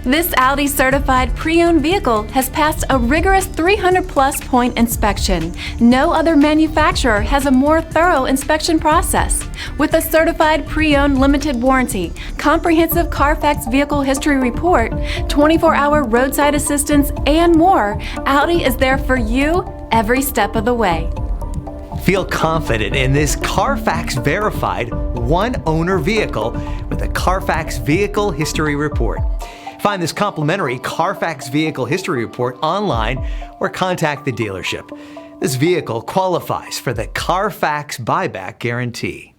This Audi Certified pre-owned vehicle has passed a rigorous 300-plus point inspection. No other manufacturer has a more thorough inspection process. With a certified pre-owned limited warranty, comprehensive Carfax vehicle history report, 24-hour roadside assistance, and more, Audi is there for you every step of the way. Feel confident in this Carfax verified one-owner vehicle with a Carfax Vehicle History Report. Find this complimentary Carfax Vehicle History Report online or contact the dealership. This vehicle qualifies for the Carfax Buyback Guarantee.